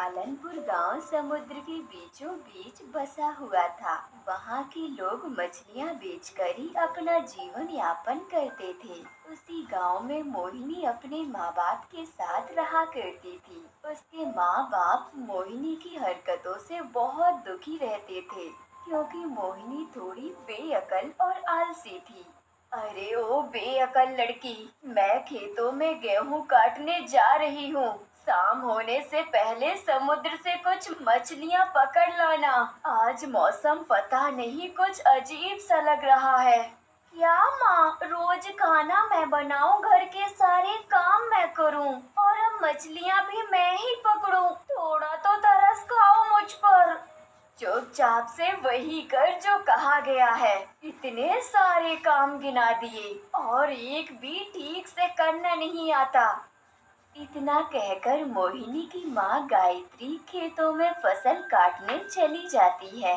पालनपुर गांव समुद्र के बीचों बीच बसा हुआ था। वहां के लोग मछलियां बेचकर ही अपना जीवन यापन करते थे। उसी गांव में मोहिनी अपने माँ बाप के साथ रहा करती थी। उसके माँ बाप मोहिनी की हरकतों से बहुत दुखी रहते थे, क्योंकि मोहिनी थोड़ी बेअकल और आलसी थी। अरे ओ बेअकल लड़की, मैं खेतों में गेहूं काटने जा रही हूँ। शाम होने से पहले समुद्र से कुछ मछलियाँ पकड़ लाना। आज मौसम पता नहीं कुछ अजीब सा लग रहा है। क्या माँ, रोज खाना मैं बनाऊं, घर के सारे काम मैं करूं और अब मछलियाँ भी मैं ही पकड़ूं। थोड़ा तो तरस खाओ मुझ पर। चुपचाप से वही कर जो कहा गया है। इतने सारे काम गिना दिए और एक भी ठीक से करना नहीं आता। इतना कहकर मोहिनी की माँ गायत्री खेतों में फसल काटने चली जाती है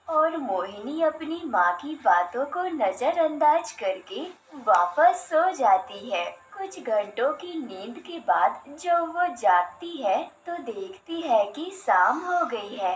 और मोहिनी अपनी माँ की बातों को नजरअंदाज करके वापस सो जाती है। कुछ घंटों की नींद के बाद जब वो जागती है तो देखती है कि शाम हो गई है।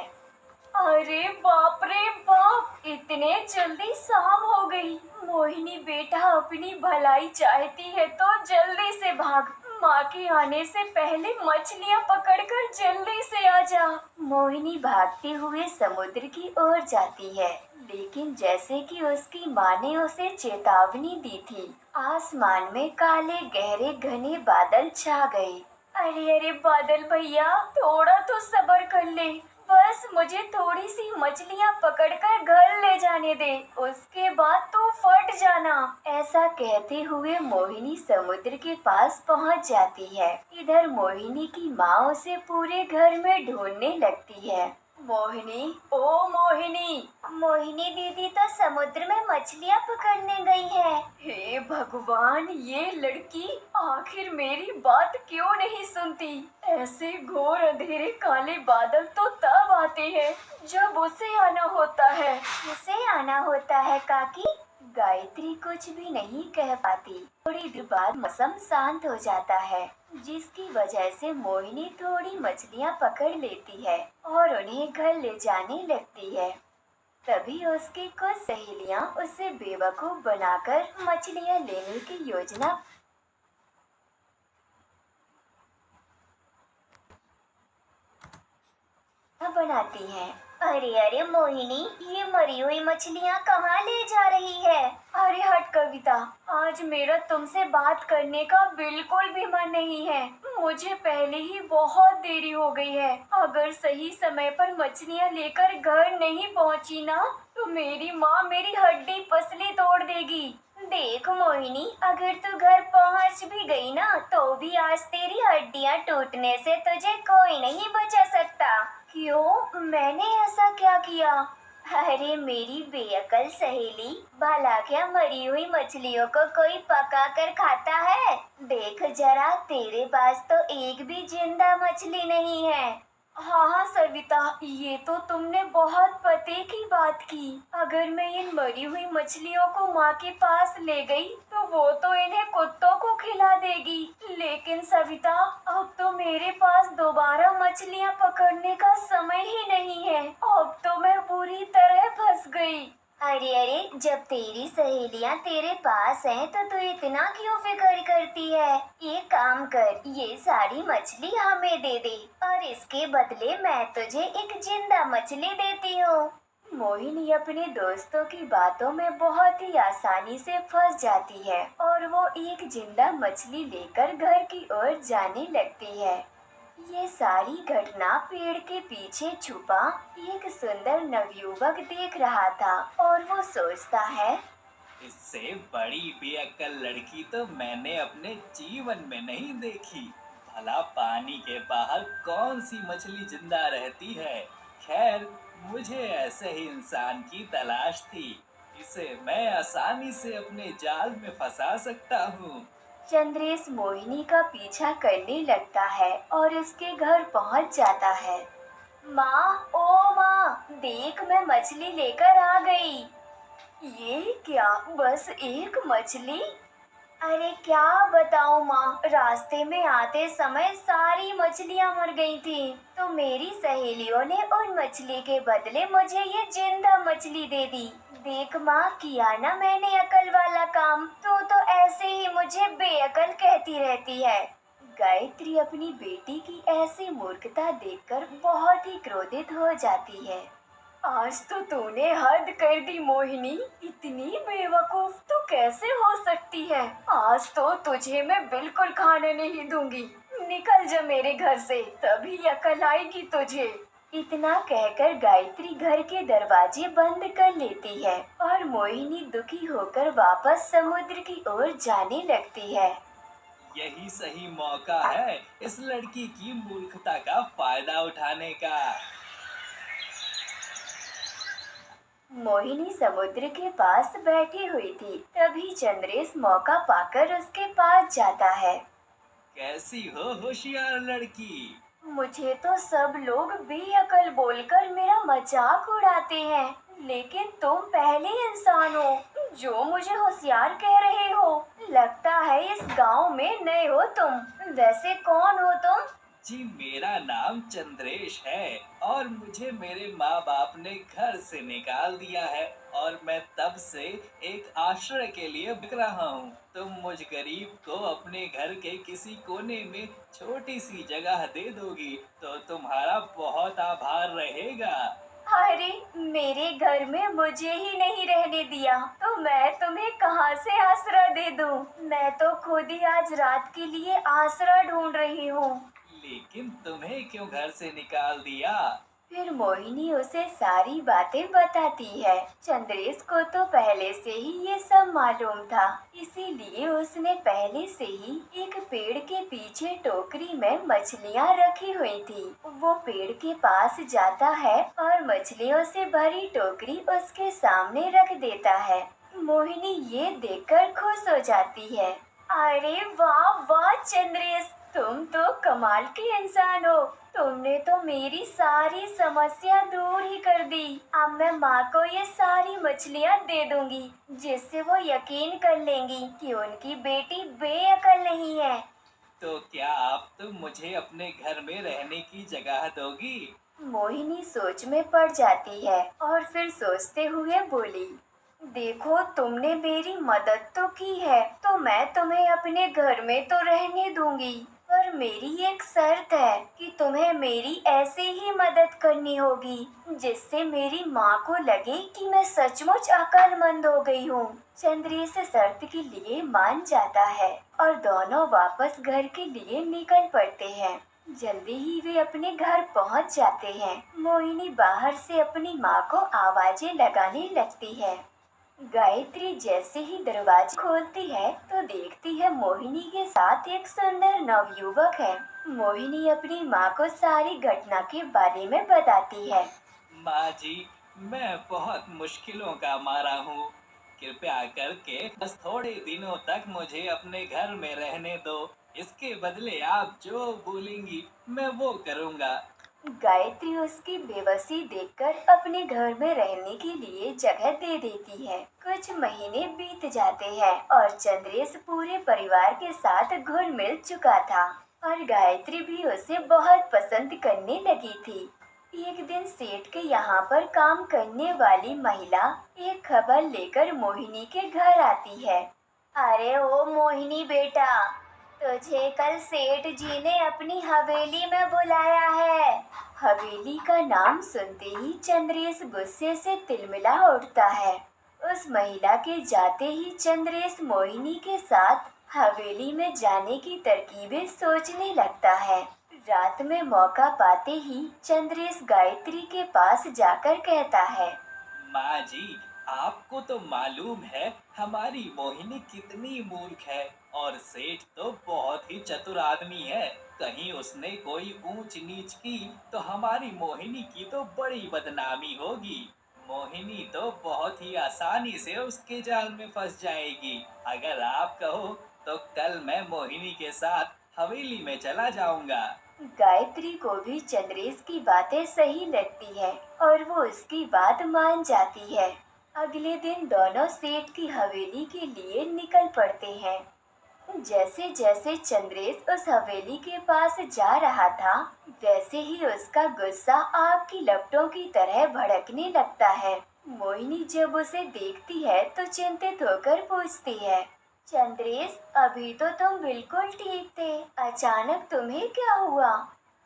अरे बाप रे बाप, इतने जल्दी शाम हो गई। मोहिनी बेटा, अपनी भलाई चाहती है तो जल्दी से भाग। माँ के आने से पहले मछलियाँ पकड़कर जल्दी से आ जा। मोहिनी भागते हुए समुद्र की ओर जाती है, लेकिन जैसे कि उसकी माँ ने उसे चेतावनी दी थी, आसमान में काले गहरे घने बादल छा गए। अरे अरे बादल भैया, थोड़ा तो सब्र कर ले। बस मुझे थोड़ी सी मछलियाँ पकड़कर घर ले जाने दे, उसके बाद तू फट जाना। ऐसा कहते हुए मोहिनी समुद्र के पास पहुँच जाती है। इधर मोहिनी की माँ उसे पूरे घर में ढूंढने लगती है। मोहिनी, ओ मोहिनी। मोहिनी दीदी तो समुद्र में मछलियाँ पकड़ने गई है। हे भगवान, ये लड़की आखिर मेरी बात क्यों नहीं सुनती। ऐसे घोर अंधेरे काले बादल तो तब आते हैं जब उसे आना होता है। उसे आना होता है काकी? गायत्री कुछ भी नहीं कह पाती। थोड़ी देर बाद मौसम शांत हो जाता है, जिसकी वजह से मोहिनी थोड़ी मछलियाँ पकड़ लेती है और उन्हें घर ले जाने लगती है। तभी उसकी कुछ सहेलियाँ उसे बेवकूफ बनाकर मछलियाँ लेने की योजना बनाती हैं। अरे अरे मोहिनी, ये मरी हुई मछलियाँ कहाँ ले जा रही है? अरे हट कविता, आज मेरा तुमसे बात करने का बिल्कुल भी मन नहीं है। मुझे पहले ही बहुत देरी हो गई है। अगर सही समय पर मछलियाँ लेकर घर नहीं पहुँची ना, तो मेरी माँ मेरी हड्डी पसली तोड़ देगी। देख मोहिनी, अगर तू घर पहुँच भी गई ना, तो भी आज तेरी हड्डियाँ टूटने से तुझे कोई नहीं बचा सकता। क्यों? मैंने ऐसा क्या किया? अरे मेरी बेअकल सहेली, भला क्या मरी हुई मछलियों को कोई पका कर खाता है? देख जरा, तेरे पास तो एक भी जिंदा मछली नहीं है। हाँ हाँ सविता, ये तो तुमने बहुत पते की बात की। अगर मैं इन मरी हुई मछलियों को माँ के पास ले गई तो वो तो इन्हें कुत्तों को खिला देगी। लेकिन सविता, अब तो मेरे पास दोबारा मछलियाँ पकड़ने का समय ही नहीं है। अब तो मैं पूरी तरह फंस गई। अरे अरे, जब तेरी सहेलियाँ तेरे पास हैं तो तू इतना क्यों फिक्र करती है? एक काम कर, ये सारी मछली हमें दे दे और इसके बदले मैं तुझे एक जिंदा मछली देती हूँ। मोहिनी अपने दोस्तों की बातों में बहुत ही आसानी से फंस जाती है और वो एक जिंदा मछली लेकर घर की ओर जाने लगती है। ये सारी घटना पेड़ के पीछे छुपा एक सुंदर नवयुवक देख रहा था और वो सोचता है, इससे बड़ी बेअक्ल लड़की तो मैंने अपने जीवन में नहीं देखी। भला पानी के बाहर कौन सी मछली जिंदा रहती है। खैर, मुझे ऐसे ही इंसान की तलाश थी। इसे मैं आसानी से अपने जाल में फंसा सकता हूँ। चंद्रेश मोहिनी का पीछा करने लगता है और उसके घर पहुंच जाता है। माँ, ओ माँ, देख मैं मछली लेकर आ गई। ये क्या, बस एक मछली? अरे क्या बताऊं माँ, रास्ते में आते समय सारी मछलियाँ मर गई थी। तो मेरी सहेलियों ने उन मछली के बदले मुझे ये जिंदा मछली दे दी। देख माँ, किया ना मैंने अकल वाला काम। तो ऐसे ही मुझे बेअकल कहती रहती है। गायत्री अपनी बेटी की ऐसी मूर्खता देखकर बहुत ही क्रोधित हो जाती है। आज तो तूने हद कर दी मोहिनी। इतनी बेवकूफ तू कैसे हो सकती है। आज तो तुझे मैं बिल्कुल खाने नहीं दूंगी। निकल जा मेरे घर से, तभी अकल आएगी तुझे। इतना कहकर गायत्री घर के दरवाजे बंद कर लेती है और मोहिनी दुखी होकर वापस समुद्र की ओर जाने लगती है। यही सही मौका है इस लड़की की मूर्खता का फायदा उठाने का। मोहिनी समुद्र के पास बैठी हुई थी। तभी चंद्रेश मौका पाकर उसके पास जाता है। कैसी हो होशियार लड़की। मुझे तो सब लोग बेअकल बोलकर मेरा मजाक उड़ाते हैं, लेकिन तुम पहले इंसान हो जो मुझे होशियार कह रहे हो। लगता है इस गांव में नए हो तुम। वैसे कौन हो तुम? जी, मेरा नाम चंद्रेश है और मुझे मेरे माँ बाप ने घर से निकाल दिया है और मैं तब से एक आश्रय के लिए बिक रहा हूँ। तुम मुझ गरीब को अपने घर के किसी कोने में छोटी सी जगह दे दोगी तो तुम्हारा बहुत आभार रहेगा। अरे, मेरे घर में मुझे ही नहीं रहने दिया तो मैं तुम्हें कहाँ से आसरा दे दूं? मैं तो खुद ही आज रात के लिए आसरा ढूंढ रही हूँ। लेकिन तुम्हें क्यों घर से निकाल दिया? फिर मोहिनी उसे सारी बातें बताती है। चंद्रेश को तो पहले से ही ये सब मालूम था, इसीलिए उसने पहले से ही एक पेड़ के पीछे टोकरी में मछलियाँ रखी हुई थी। वो पेड़ के पास जाता है और मछलियों से भरी टोकरी उसके सामने रख देता है। मोहिनी ये देखकर खुश हो जाती है। अरे वाह वाह चंद्रेश, तुम तो कमाल के इंसान हो। तुमने तो मेरी सारी समस्या दूर ही कर दी। अब मैं माँ को ये सारी मछलियाँ दे दूंगी, जिससे वो यकीन कर लेंगी कि उनकी बेटी बेअकल नहीं है। तो क्या अब तुम मुझे अपने घर में रहने की जगह दोगी? मोहिनी सोच में पड़ जाती है और फिर सोचते हुए बोली, देखो तुमने मेरी मदद तो की है, तो मैं तुम्हें अपने घर में तो रहने दूंगी, पर मेरी एक शर्त है कि तुम्हें मेरी ऐसे ही मदद करनी होगी जिससे मेरी माँ को लगे कि मैं सचमुच अक्लमंद हो गई हूँ। चंद्रेश शर्त के लिए मान जाता है और दोनों वापस घर के लिए निकल पड़ते हैं। जल्दी ही वे अपने घर पहुंच जाते हैं। मोहिनी बाहर से अपनी माँ को आवाजें लगाने लगती है। गायत्री जैसे ही दरवाजा खोलती है तो देखती है मोहिनी के साथ एक सुंदर नवयुवक है। मोहिनी अपनी माँ को सारी घटना के बारे में बताती है। माँ जी, मैं बहुत मुश्किलों का मारा हूँ। कृपया करके बस थोड़े दिनों तक मुझे अपने घर में रहने दो। इसके बदले आप जो बोलेंगी मैं वो करूँगा। गायत्री उसकी बेबसी देखकर अपने घर में रहने के लिए जगह दे देती है। कुछ महीने बीत जाते हैं और चंद्रेश पूरे परिवार के साथ घुल मिल चुका था और गायत्री भी उसे बहुत पसंद करने लगी थी। एक दिन सेठ के यहाँ पर काम करने वाली महिला एक खबर लेकर मोहिनी के घर आती है। अरे ओ मोहिनी बेटा, तुझे कल सेठ जी ने अपनी हवेली में बुलाया है। हवेली का नाम सुनते ही चंद्रेश गुस्से से तिलमिला उठता है। उस महिला के जाते ही चंद्रेश मोहिनी के साथ हवेली में जाने की तरकीबें सोचने लगता है। रात में मौका पाते ही चंद्रेश गायत्री के पास जाकर कहता है, माँ जी, आपको तो मालूम है हमारी मोहिनी कितनी मूर्ख है और सेठ तो बहुत ही चतुर आदमी है। कहीं उसने कोई ऊंच नीच की तो हमारी मोहिनी की तो बड़ी बदनामी होगी। मोहिनी तो बहुत ही आसानी से उसके जाल में फंस जाएगी। अगर आप कहो तो कल मैं मोहिनी के साथ हवेली में चला जाऊंगा। गायत्री को भी चंद्रेश की बातें सही लगती है और वो उसकी बात मान जाती है। अगले दिन दोनों सेठ की हवेली के लिए निकल पड़ते हैं। जैसे जैसे चंद्रेश उस हवेली के पास जा रहा था, वैसे ही उसका गुस्सा आग की लपटों की तरह भड़कने लगता है। मोहिनी जब उसे देखती है तो चिंतित होकर पूछती है, चंद्रेश, अभी तो तुम बिल्कुल ठीक थे, अचानक तुम्हें क्या हुआ?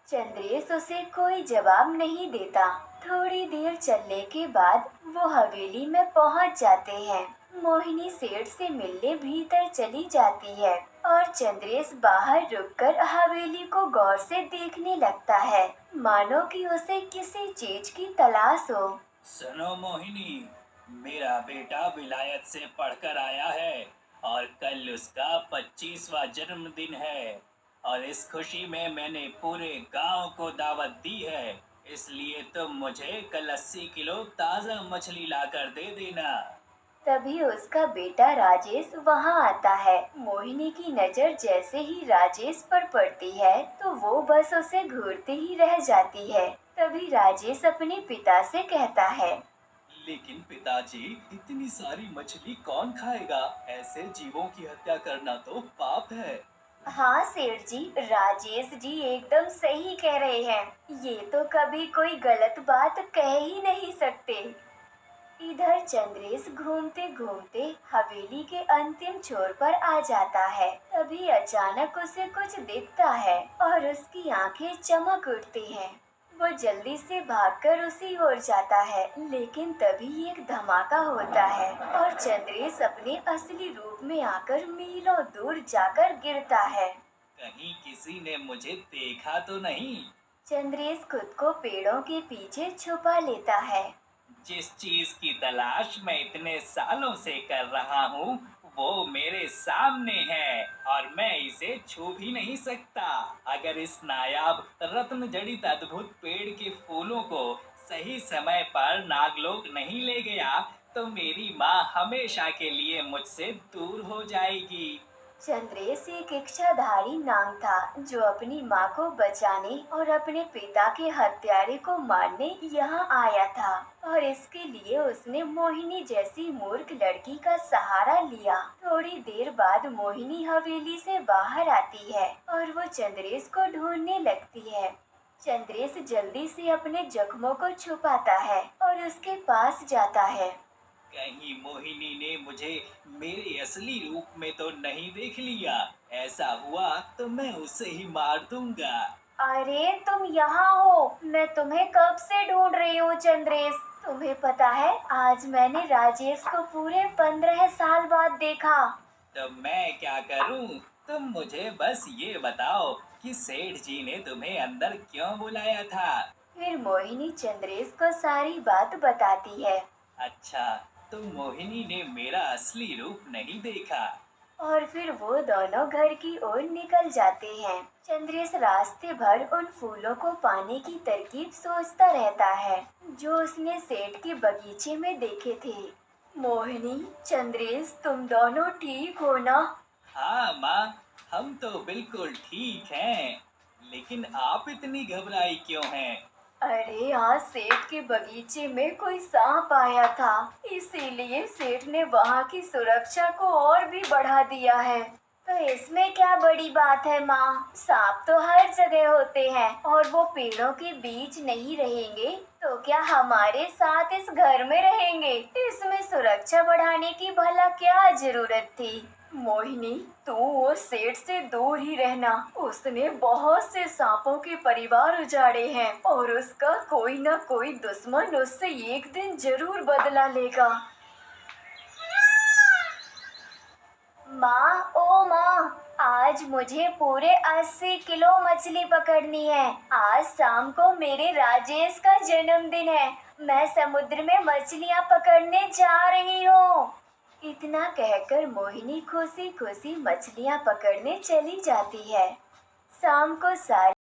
चंद्रेश उसे कोई जवाब नहीं देता। थोड़ी देर चलने के बाद वो हवेली में पहुंच जाते हैं। मोहिनी सेठ से मिलने भीतर चली जाती है और चंद्रेश बाहर रुककर हवेली को गौर से देखने लगता है, मानो कि उसे किसी चीज की तलाश हो। सुनो मोहिनी, मेरा बेटा विलायत से पढ़कर आया है और कल उसका 25वां जन्मदिन है और इस खुशी में मैंने पूरे गांव को दावत दी है। इसलिए तुम मुझे कल 80 किलो ताज़ा मछली लाकर दे देना। तभी उसका बेटा राजेश वहां आता है। मोहिनी की नजर जैसे ही राजेश पर पड़ती है तो वो बस उसे घूरते ही रह जाती है। तभी राजेश अपने पिता से कहता है, लेकिन पिताजी, इतनी सारी मछली कौन खाएगा? ऐसे जीवों की हत्या करना तो पाप है। हाँ सेठ जी, राजेश जी एकदम सही कह रहे हैं। ये तो कभी कोई गलत बात कह ही नहीं सकते। इधर चंद्रेश घूमते घूमते हवेली के अंतिम छोर पर आ जाता है। तभी अचानक उसे कुछ दिखता है और उसकी आंखें चमक उठती हैं। वो जल्दी से भागकर उसी ओर जाता है, लेकिन तभी एक धमाका होता है और चंद्रेश अपने असली रूप में आकर मीलों दूर जाकर गिरता है। कहीं किसी ने मुझे देखा तो नहीं? चंद्रेश खुद को पेड़ों के पीछे छुपा लेता है। जिस चीज की तलाश मैं इतने सालों से कर रहा हूँ वो मेरे सामने है और मैं इसे छू भी नहीं सकता। अगर इस नायाब रत्न जड़ित अद्भुत पेड़ के फूलों को सही समय पर नागलोक नहीं ले गया तो मेरी माँ हमेशा के लिए मुझसे दूर हो जाएगी। चंद्रेश एक इच्छाधारी नाग था जो अपनी माँ को बचाने और अपने पिता के हत्यारे को मारने यहाँ आया था, और इसके लिए उसने मोहिनी जैसी मूर्ख लड़की का सहारा लिया। थोड़ी देर बाद मोहिनी हवेली से बाहर आती है और वो चंद्रेश को ढूंढने लगती है। चंद्रेश जल्दी से अपने जख्मों को छुपाता है और उसके पास जाता है। कहीं मोहिनी ने मुझे मेरे असली रूप में तो नहीं देख लिया? ऐसा हुआ तो मैं उसे ही मार दूंगा। अरे तुम यहाँ हो, मैं तुम्हें कब से ढूंढ रही हूँ चंद्रेश। तुम्हें पता है, आज मैंने राजेश को पूरे 15 साल बाद देखा। तो मैं क्या करूं? तुम मुझे बस ये बताओ कि सेठ जी ने तुम्हें अंदर क्यों बुलाया था? फिर मोहिनी चंद्रेश को सारी बात बताती है। अच्छा, तो मोहिनी ने मेरा असली रूप नहीं देखा। और फिर वो दोनों घर की ओर निकल जाते हैं। चंद्रेश रास्ते भर उन फूलों को पाने की तरकीब सोचता रहता है जो उसने सेठ के बगीचे में देखे थे। मोहिनी, चंद्रेश, तुम दोनों ठीक हो ना? हाँ माँ, हम तो बिल्कुल ठीक हैं। लेकिन आप इतनी घबराई क्यों हैं? अरे आज सेठ के बगीचे में कोई सांप आया था, इसीलिए सेठ ने वहाँ की सुरक्षा को और भी बढ़ा दिया है। तो इसमें क्या बड़ी बात है माँ, सांप तो हर जगह होते हैं और वो पेड़ों के बीच नहीं रहेंगे तो क्या हमारे साथ इस घर में रहेंगे? इसमें सुरक्षा बढ़ाने की भला क्या जरूरत थी? मोहिनी, तू वो सेठ से दूर ही रहना। उसने बहुत से सांपों के परिवार उजाड़े हैं और उसका कोई ना कोई दुश्मन उससे एक दिन जरूर बदला लेगा। माँ, ओ माँ, आज मुझे पूरे 80 किलो मछली पकड़नी है। आज शाम को मेरे राजेश का जन्मदिन है। मैं समुद्र में मछलियाँ पकड़ने जा रही हूँ। इतना कहकर मोहिनी खुशी खुशी मछलियाँ पकड़ने चली जाती है। शाम को सारी